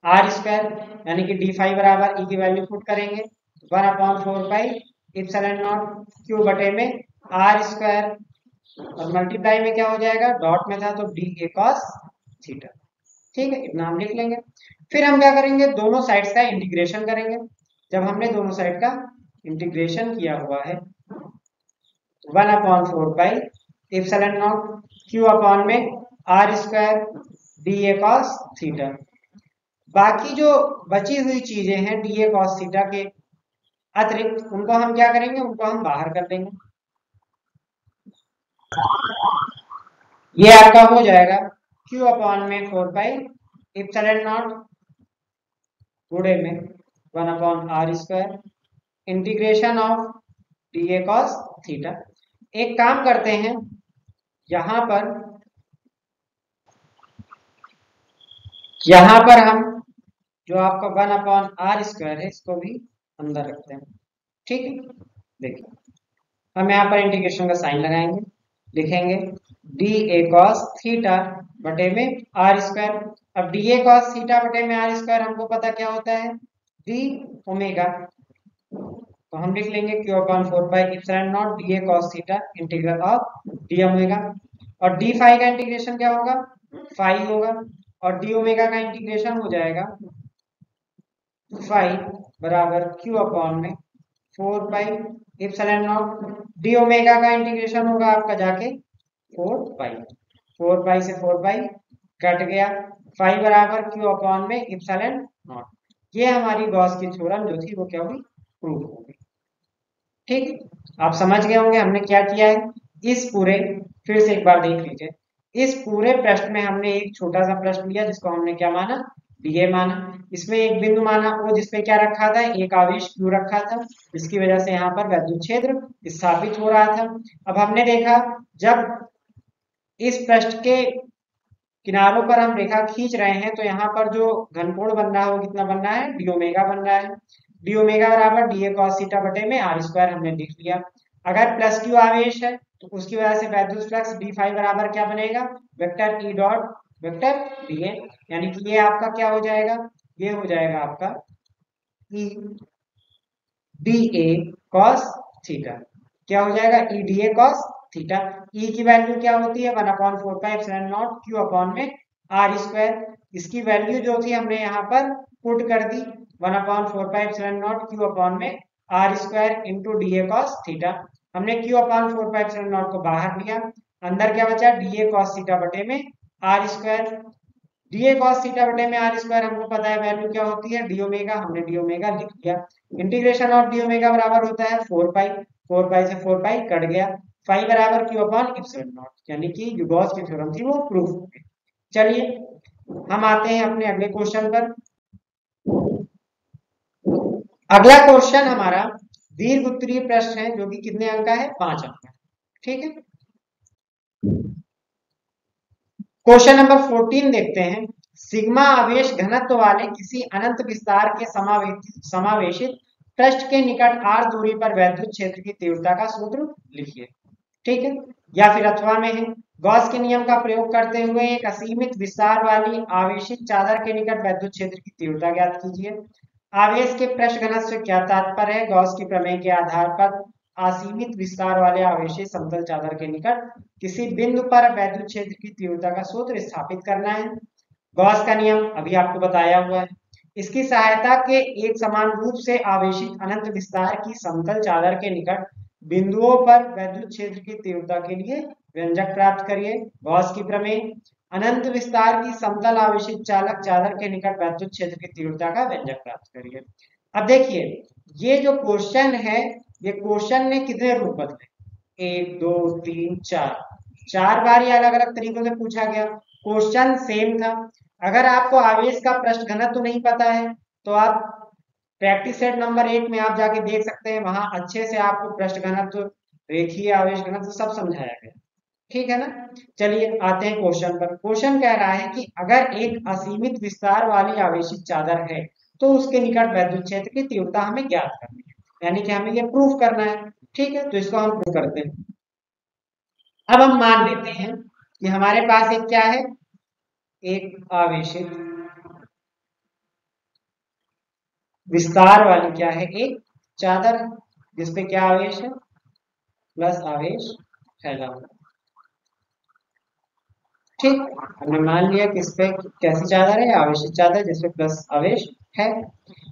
आर स्क्वायर, यानी कि डी फाई बराबर ई की वैल्यू पुट करेंगे 1/4 पाई एप्सिलॉन नॉट क्यू बटे में आर स्क्वायर, और मल्टीप्लाई में क्या हो जाएगा, डॉट में था तो डी ए कॉस थीटा। ठीक है, इतना हम लिख लेंगे। फिर हम क्या करेंगे, दोनों साइड्स का इंटीग्रेशन करेंगे। जब हमने दोनों साइड का इंटीग्रेशन किया हुआ है 1/4 pi epsilon naught q upon में r square d a cos theta. बाकी जो बची हुई चीजें हैं डी ए कॉस थीटा के अतिरिक्त, उनको हम क्या करेंगे, उनको हम बाहर कर देंगे। ये आपका हो जाएगा क्यू अपॉन में 4 पाई एप्सिलॉन नॉट गुणे में 1/r² integration of D a cos theta. एक काम करते हैं, यहां पर हम जो आपका 1/r² है इसको भी अंदर रखते हैं। ठीक है, देखिए हम यहाँ पर इंटीग्रेशन का साइन लगाएंगे, लिखेंगे डी ए कॉस थीटा बटे में आर स्क्वायर। अब डी ए कॉस थीटा बटे में आर स्क्वायर हमको पता क्या होता है, डी ओमेगा, तो हम लिख लेंगे Q upon 4 pi epsilon not D a cos theta integral of D omega. और डी फाई का इंटीग्रेशन क्या होगा, फाई होगा, और डी ओमेगा का इंटीग्रेशन हो जाएगा फाई बराबर क्यू अपॉन में 4 pi epsilon not, D omega का इंटीग्रेशन होगा आपका जाके 4 पाई, 4 पाई से 4 पाई कट गया, फाई बराबर क्यू अपॉन में एप्सिलॉन नॉट। ये हमारी गॉस की थ्योरम जो थी वो क्या हुई, प्रूव हो गई। ठीक, आप समझ गए होंगे हमने क्या किया है। इस पूरे, फिर से एक बार देख लीजिए, इस पूरे प्रश्न में हमने एक छोटा सा प्रश्न लिया जिसको हमने क्या माना, डीए माना। इसमें एक बिंदु माना वो जिसपे क्या रखा था, एक आवेश क्यू रखा था, जिसकी वजह से यहाँ पर विद्युत क्षेत्र स्थापित हो रहा था। अब हमने देखा जब इस पृष्ठ के किनारों पर हम रेखा खींच रहे हैं तो यहाँ पर जो घनकोण बन रहा है वो कितना बन रहा है, डी ओमेगा बन रहा है। डी ओमेगा बराबर डी ए कॉस थीटा बटे में आर स्क्वायर हमने लिख लिया। अगर प्लस क्यू आवेश है तो उसकी वजह से वैद्युत फ्लक्स डी फाई बराबर क्या बनेगा, vector E dot vector D A, यानी कि ये आपका क्या हो जाएगा, ये हो जाएगा आपका e d a cos theta. क्या हो जाएगा, e d a cos theta. E की वैल्यू क्या होती है, 1/4 pi epsilon naught q upon में आर स्क्वायर। इसकी वैल्यू जो थी हमने यहाँ पर पुट कर दी, 1/4 pi epsilon naught q upon में r square into d a cos theta. हमने q upon 4 pi epsilon naught को बाहर लिया, अंदर क्या बचा, डी ए कॉस थीटा बटे में r square. D a cos theta बटे में आर स्क्वायर हमको पता है वैल्यू क्या होती है, डी ओमेगा, हमने डी ओमेगा लिख लिया। इंटीग्रेशन ऑफ डी ओमेगा बराबर होता है 4 पाई, 4 पाई से 4 पाई कट गया, फाई बराबर क्यू अपॉन एप्सिलॉन नॉट, यानी कि जो गॉस की थ्योरम थी वो प्रूफ हो गई। चलिए हम आते हैं अपने अगले क्वेश्चन पर। अगला क्वेश्चन हमारा दीर्घ उत्तरीय प्रश्न है जो कि कितने अंक का है, 5 अंक का। ठीक है, क्वेश्चन नंबर 14 देखते हैं। सिग्मा आवेश घनत्व वाले किसी अनंत विस्तार के समावेशित पृष्ठ के निकट r दूरी पर वैद्युत क्षेत्र की तीव्रता का सूत्र लिखिए। ठीक है, या फिर अथवा में है, गॉस के नियम का प्रयोग करते हुए एक असीमित विस्तार वाली आवेशित चादर के निकट वैद्युत क्षेत्र की तीव्रता ज्ञात कीजिए। आवेश के पृष्ठ घनत्व से क्या तात्पर्य है, गॉस की प्रमेय के आधार पर असीमित विस्तार वाले आवेशित समतल चादर के निकट किसी बिंदु पर वैद्युत क्षेत्र की तीव्रता का सूत्र स्थापित करना है। गॉस का नियम अभी आपको बताया हुआ है। इसकी सहायता के एक समान रूप से आवेशित अनंत विस्तार की समतल चादर के निकट बिंदुओं पर वैद्युत क्षेत्र की तीव्रता के लिए व्यंजक प्राप्त करिए। गॉस की प्रमेय, अनंत विस्तार की समतल आवेशित चालक चादर के निकट वैद्युत क्षेत्र की तीव्रता का व्यंजक प्राप्त करिए। अब देखिए ये जो क्वेश्चन है, ये क्वेश्चन ने कितने रूप बदले, 1 2 3 4, 4 बार ये अलग अलग तरीकों से पूछा गया। क्वेश्चन सेम था। अगर आपको आवेश का पृष्ठ घनत्व नहीं पता है तो आप प्रैक्टिस सेट नंबर 1 में आप जाके देख सकते हैं, वहां अच्छे से आपको पृष्ठ घनत्व, रेखीय आवेश घनत्व सब समझाया गया। ठीक है ना। चलिए आते हैं क्वेश्चन पर। क्वेश्चन कह रहा है कि अगर एक असीमित विस्तार वाली आवेशित चादर है तो उसके निकट वैद्युत क्षेत्र की तीव्रता हमें ज्ञात करनी है, यानी कि हमें ये प्रूफ करना है। ठीक है, तो इसको हम प्रूफ करते हैं। अब हम मान लेते हैं कि हमारे पास एक क्या है, एक आवेशित विस्तार वाली क्या है, एक चादर है जिसपे क्या आवेश है, प्लस आवेश फैला हुआ। ठीक, हमने मान लिया कि इस पे कैसी चादर है, आवेशित चादर जिसपे प्लस आवेश है।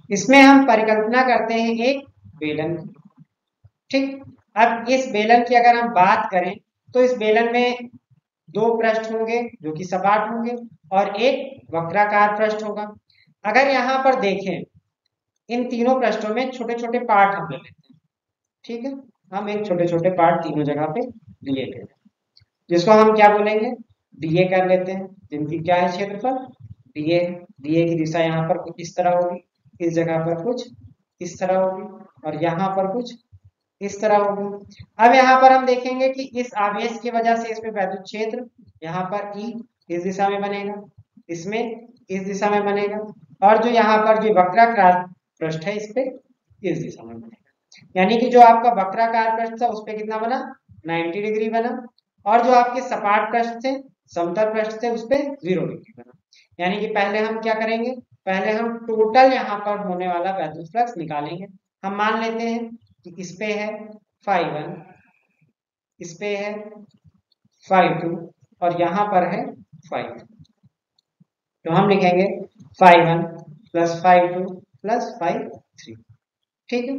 इसमें हम परिकल्पना करते हैं एक बेलन की। ठीक, अब इस बेलन की अगर हम बात करें तो इस बेलन में दो पृष्ठ होंगे जो कि सपाट होंगे और एक वक्राकार पृष्ठ होगा। अगर यहाँ पर देखें, इन तीनों पृष्ठों में छोटे छोटे पार्ट हम ले लेते हैं। ठीक है, हम एक छोटे छोटे पार्ट तीनों जगह पे लिए लेते हैं, जिसको हम क्या बोलेंगे, डीए कर लेते हैं, जिनकी क्या है क्षेत्रफल डीए। डीए की दिशा यहाँ पर कुछ इस तरह होगी, इस जगह पर कुछ इस तरह होगी और यहाँ पर कुछ इस तरह होगी। अब यहाँ पर हम देखेंगे कि इस आवेश की वजह से इसमें वैद्युत क्षेत्र यहाँ पर ई इस दिशा में बनेगा, इसमें इस दिशा में बनेगा, और जो यहाँ पर जो वक्राकार पृष्ठ है इस पे इस दिशा में बनेगा। यानी कि जो आपका वक्राकार पृष्ठ था उस पे कितना बना, 90 डिग्री बना, और जो आपके सपाट पृष्ठ थे, समतल पृष्ठ थे, उस पे 0 डिग्री बना। यानी कि पहले हम क्या करेंगे, पहले हम टोटल यहाँ पर होने वाला वैद्युत फ्लक्स निकालेंगे। हम मान लेते हैं कि इस पे है φ1, इस पे है φ2 और यहाँ पर है φ3। तो हम लिखेंगे φ1 प्लस φ2 प्लस φ3। ठीक है,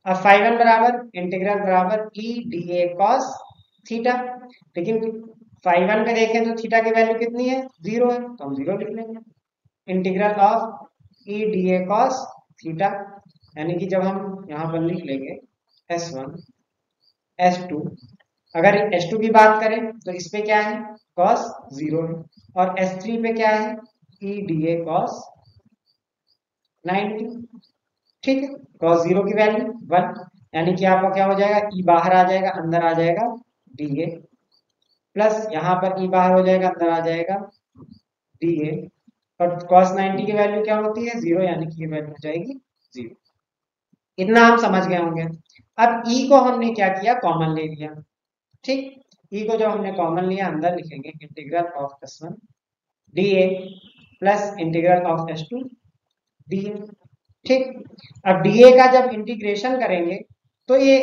अब φ1 बराबर इंटीग्रल बराबर ई डी ए कॉस थीटा। लेकिन φ1 पे देखें तो थीटा की वैल्यू कितनी है, 0 है, तो हम 0 लिख लेंगे। Integral of E d a cos theta, यानी कि जब हम यहाँ पर लिख लेंगे S1 S2, अगर S2 की बात करें तो इस पे क्या है, cos 0 है, और S3 पे क्या है, ई डी ए cos 90। ठीक है, cos 0 की वैल्यू 1, यानी कि आपका क्या हो जाएगा, ई बाहर आ जाएगा, अंदर आ जाएगा डी ए, प्लस यहाँ पर ई बाहर हो जाएगा, अंदर आ जाएगा डी ए, और cos 90 की वैल्यू क्या होती है, 0, यानी कि ये वैल्यू हो जाएगी 0। इतना हम समझ गए होंगे। अब ई को हमने क्या किया, कॉमन ले लिया। ठीक, ई को जब हमने कॉमन लिया, अंदर लिखेंगे integral of S1 D A plus integral of S2 D A. ठीक, अब डीए का जब इंटीग्रेशन करेंगे तो ये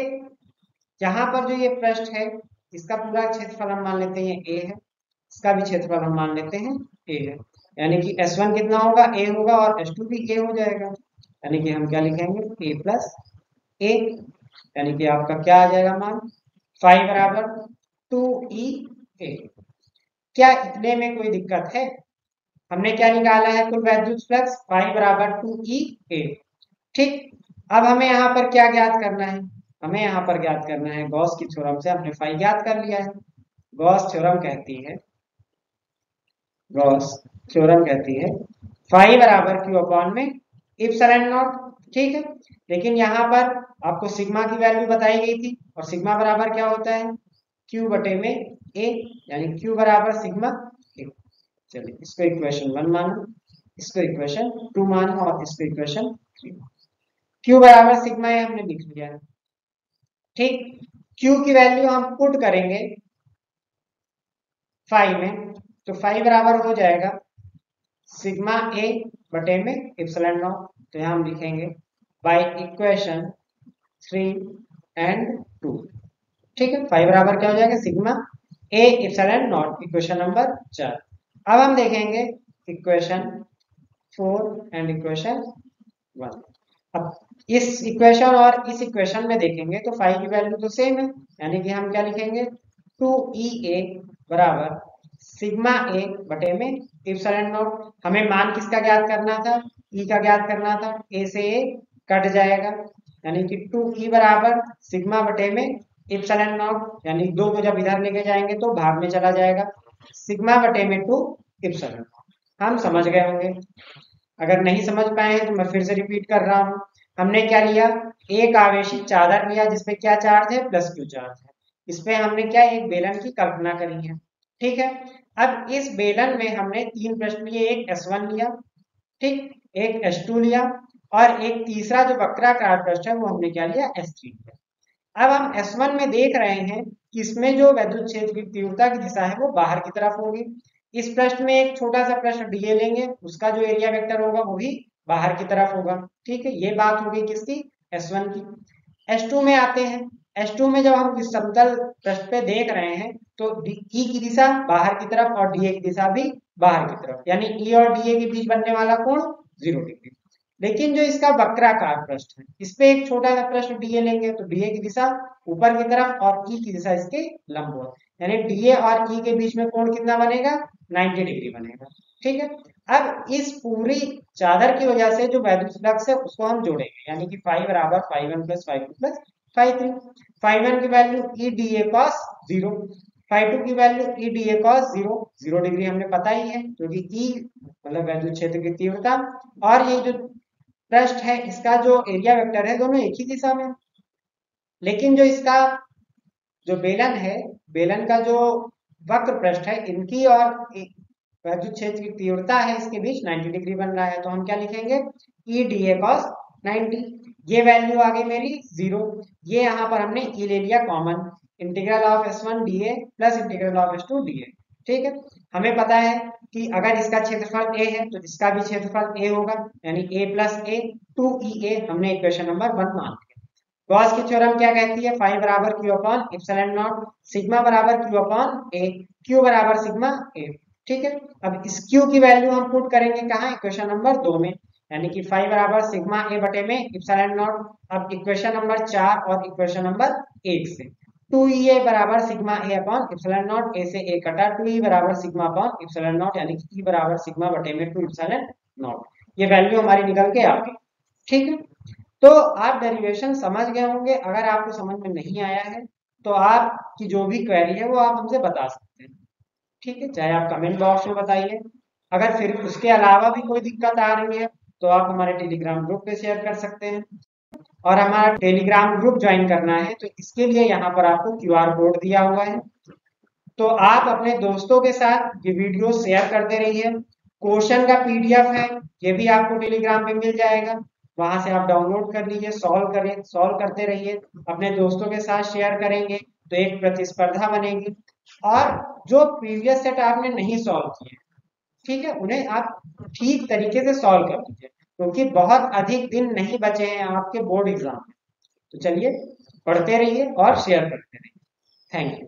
यहाँ पर जो ये पृष्ठ है इसका पूरा क्षेत्रफल हम मान लेते हैं ए है, इसका भी क्षेत्रफल हम मान लेते हैं ए है, यानी कि S1 कितना होगा, ए होगा, और S2 भी ए हो जाएगा, यानी कि हम क्या लिखेंगे, ए प्लस ए, यानी कि आपका क्या आ जाएगा मान, फाइव बराबर 2E ए। क्या इतने में कोई दिक्कत है, हमने क्या निकाला है, कुल वैद्युत फ्लक्स फाइव बराबर 2E ए। ठीक, अब हमें यहाँ पर क्या ज्ञात करना है, हमें यहाँ पर ज्ञात करना है गॉस की थ्योरम से हमने फाई ज्ञात कर लिया है। गॉस थ्योरम कहती है, गॉस थ्योरम कहती है फाई बराबर क्यू अपॉन में इप्सिलॉन नॉट। ठीक है, लेकिन यहाँ पर आपको सिग्मा की वैल्यू बताई गई थी, और सिग्मा बराबर क्या होता है, क्यू बटे में ए, यानी क्यू बराबर सिग्मा ए। चलिए इसको इक्वेशन 1 मानो, इसको इक्वेशन 2 मानो, और इसको इक्वेशन 3। क्यू बराबर सिग्मा ए हमने लिख लिया है। ठीक, क्यू की वैल्यू हम पुट करेंगे फाइव में, तो फाइव बराबर हो जाएगा सिग्मा ए बटे में इप्सिलॉन नॉट। तो यहाँ हम लिखेंगे बाय इक्वेशन 3 एंड 2। ठीक है, फाइव बराबर क्या हो जाएगा, sigma A epsilon not, equation number 4। अब हम देखेंगे इक्वेशन 4 एंड इक्वेशन 1। अब इस इक्वेशन और इस इक्वेशन में देखेंगे तो फाइव की वैल्यू तो सेम है, यानी कि हम क्या लिखेंगे, 2E ए बराबर सिग्मा ए बटे में इप्सिलॉन नॉट। हमें मान किसका ज्ञात करना था, ई का ज्ञात करना था, ए से ए कट जाएगा, यानी कि 2E बराबर सिग्मा बटे में इप्सिलॉन नॉट, यानी दो को जब इधर लेके जाएंगे तो भाग में चला जाएगा, सिग्मा बटे में 2 इप्सिलॉन। हम समझ गए होंगे। अगर नहीं समझ पाए हैं तो मैं फिर से रिपीट कर रहा हूं। हमने क्या लिया, एक आवेशित चादर लिया जिसपे क्या चार्ज है, प्लस क्यू चार्ज है। इस पे हमने क्या एक बेलन की कल्पना करी है। ठीक है, अब इस बेलन में हमने तीन प्रश्न लिए, एक S1 लिया, ठीक, एक S2 लिया, और एक तीसरा जो वक्राकार प्रश्न है वो हमने क्या लिया, S3 लिया। अब हम S1 में देख रहे हैं कि इसमें जो विद्युत क्षेत्र की तीव्रता की दिशा है वो बाहर की तरफ होगी। इस प्रश्न में एक छोटा सा प्रश्न डीए लेंगे, उसका जो एरिया वेक्टर होगा वो भी बाहर की तरफ होगा। ठीक है, ये बात हो गई किसकी, S1 की। S2 में आते हैं। S2 में जब हम इस समतल पृष्ठ पे देख रहे हैं तो ई की दिशा बाहर की तरफ और डीए की दिशा भी बाहर की तरफ, यानी ई और डीए के बीच बनने वाला कोण 0 डिग्री। लेकिन जो इसका वक्राकार पृष्ठ है, इस पे एक छोटा सा प्रश्न डीए लेंगे तो डीए की दिशा ऊपर की तरफ और ई की दिशा इसके लंबवत, यानी डीए और ई के बीच में कोण कितना बनेगा, 90 डिग्री बनेगा। ठीक है, अब इस पूरी चादर की वजह से जो वैद्युत फ्लक्स है उसको हम जोड़ेंगे, यानी कि फाई बराबर phi one plus phi two plus phi three. Phi one की value e d a cos 0, phi two की value e d a cos 0, 0 degree हमने पता ही है क्योंकि ई मतलब वैद्युत क्षेत्र की तीव्रता, और ये जो पृष्ठ है इसका जो एरिया वेक्टर है दोनों एक ही दिशा में। लेकिन जो इसका जो बेलन है, बेलन का जो वक्र पृष्ठ है, इनकी और विद्युत क्षेत्र की तीव्रता है इसके बीच 90 डिग्री बन रहा है, तो हम क्या लिखेंगे, ई डी ए कॉस 90। ये वैल्यू आ गई मेरी 0। ये यहाँ पर हमने ई ले लिया common, integral of S1 DA plus integral of S2 DA. ठीक है, हमें पता है कि अगर इसका क्षेत्रफल a है तो इसका भी क्षेत्रफल a होगा, यानी a प्लस a 2EA हमने इक्वेशन नंबर 1 मान लिया। गॉस की थ्योरम क्या कहती है, फाई बराबर Q upon epsilon not, sigma बराबर क्यू अपॉन ए, क्यू बराबर सिग्मा ए। ठीक है, अब इस क्यू की वैल्यू हम पुट करेंगे कहाँ, इक्वेशन नंबर 2 में, यानी कि फाई बराबर सिग्मा ए बटे में इप्सिलॉन नॉट। अब इक्वेशन नंबर 4 और इक्वेशन नंबर 1 से 2EA बराबर sigma a upon epsilon naught, a से ए कटा, 2E बराबर सिग्मा अपॉन इप्सिलॉन नॉट, यानी कि E बराबर सिग्मा बटे में 2 इप्सिलॉन नॉट। ये वैल्यू हमारी निकल के आ गई। ठीक है, तो आप डेरिवेशन समझ गए होंगे। अगर आपको समझ में नहीं आया है तो आपकी जो भी क्वेरी है वो आप हमसे बता सकते हैं। ठीक है, चाहे आप कमेंट बॉक्स में बताइए। अगर फिर उसके अलावा भी कोई दिक्कत आ रही है तो आप हमारे टेलीग्राम ग्रुप पे शेयर कर सकते हैं। और हमारा टेलीग्राम ग्रुप ज्वाइन करना है तो इसके लिए यहाँ पर आपको QR कोड दिया हुआ है, तो आप अपने दोस्तों के साथ ये वीडियो शेयर करते रहिए। क्वेश्चन का PDF है, ये भी आपको टेलीग्राम पे मिल जाएगा, वहां से आप डाउनलोड कर लीजिए, सॉल्व करते रहिए, अपने दोस्तों के साथ शेयर करेंगे तो एक प्रतिस्पर्धा बनेगी। और जो प्रीवियस सेट आपने नहीं सॉल्व किए, ठीक है, उन्हें आप ठीक तरीके से सॉल्व कर लीजिए, क्योंकि बहुत अधिक दिन नहीं बचे हैं आपके बोर्ड एग्जाम में। तो चलिए, पढ़ते रहिए और शेयर करते रहिए। Thank you.